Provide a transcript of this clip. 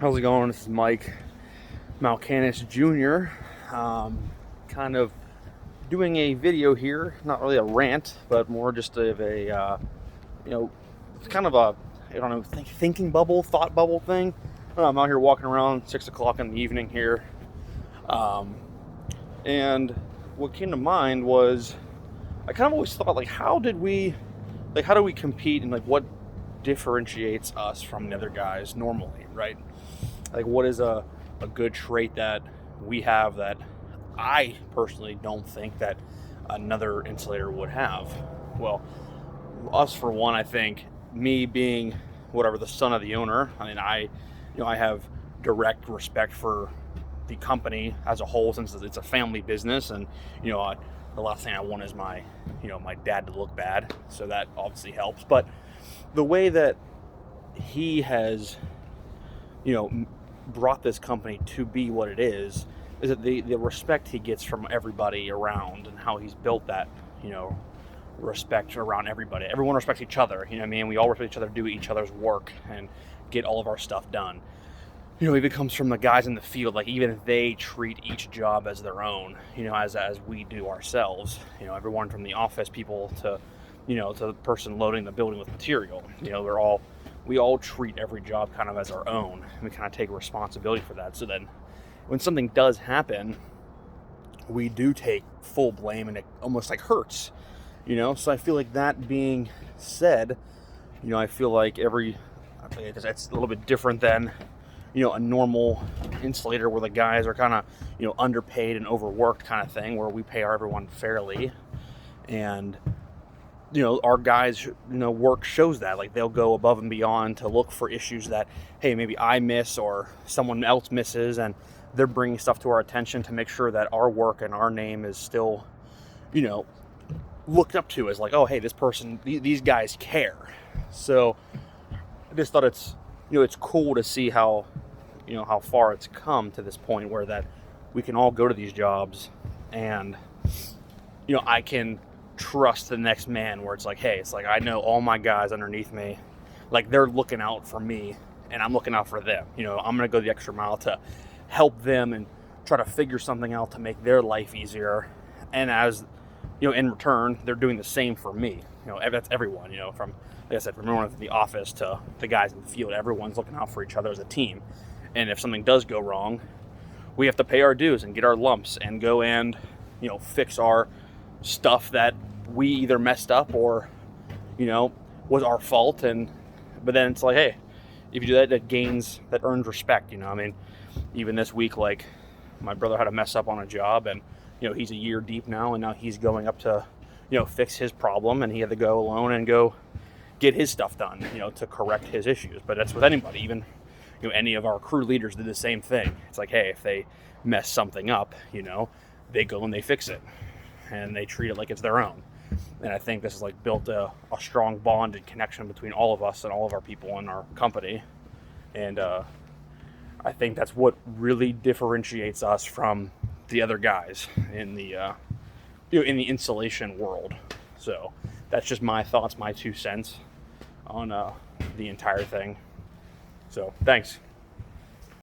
How's it going? This is Mike Malcanis Jr. Kind of doing a video here, not really a rant, but more just of a, it's kind of a, thinking bubble, thought bubble thing. I'm out here walking around 6 o'clock in the evening here. And what came to mind was I kind of always thought, like, how do we compete, and like what differentiates us from the other guys normally, right? Like, what is a good trait that we have that I personally don't think that another insulator would have? Well, us for one, I think, me being the son of the owner, I have direct respect for the company as a whole, since it's a family business, and the last thing I want is my dad to look bad, so that obviously helps. But the way that he has brought this company to be what it is that the respect he gets from everybody around, and how he's built that respect around everybody. Everyone respects each other, we all respect each other, do each other's work, and get all of our stuff done. Even comes from the guys in the field, like even they treat each job as their own, as we do ourselves. Everyone from the office people to to the person loading the building with material. We all treat every job kind of as our own, and we kind of take responsibility for that. So then when something does happen, we do take full blame, and it almost like hurts, So I feel like, that being said, I feel like it's a little bit different than, a normal insulator where the guys are kind of, underpaid and overworked kind of thing, where we pay everyone fairly. And our guys, work shows that. Like, they'll go above and beyond to look for issues that, hey, maybe I miss or someone else misses, and they're bringing stuff to our attention to make sure that our work and our name is still, looked up to as like, oh, hey, this person, these guys care. So I just thought it's cool to see how, how far it's come to this point where that we can all go to these jobs, and, I can trust the next man, where it's like, hey, it's like I know all my guys underneath me, like they're looking out for me, and I'm looking out for them. I'm gonna go the extra mile to help them and try to figure something out to make their life easier. And as in return, they're doing the same for me. That's everyone. From, like I said, from everyone at the office to the guys in the field, everyone's looking out for each other as a team. And if something does go wrong, we have to pay our dues and get our lumps and go and fix our stuff that we either messed up or was our fault. But then it's like, hey, if you do that, that earns respect. Even this week, like, my brother had a mess up on a job, and he's a year deep now, and now he's going up to fix his problem, and he had to go alone and go get his stuff done to correct his issues. But that's with anybody. Even any of our crew leaders did the same thing. It's like, hey, if they mess something up, they go and they fix it, and they treat it like it's their own. And I think this has like built a strong bond and connection between all of us and all of our people in our company. And I think that's what really differentiates us from the other guys in the in the insulation world. So that's just my thoughts, my 2 cents on the entire thing. So thanks.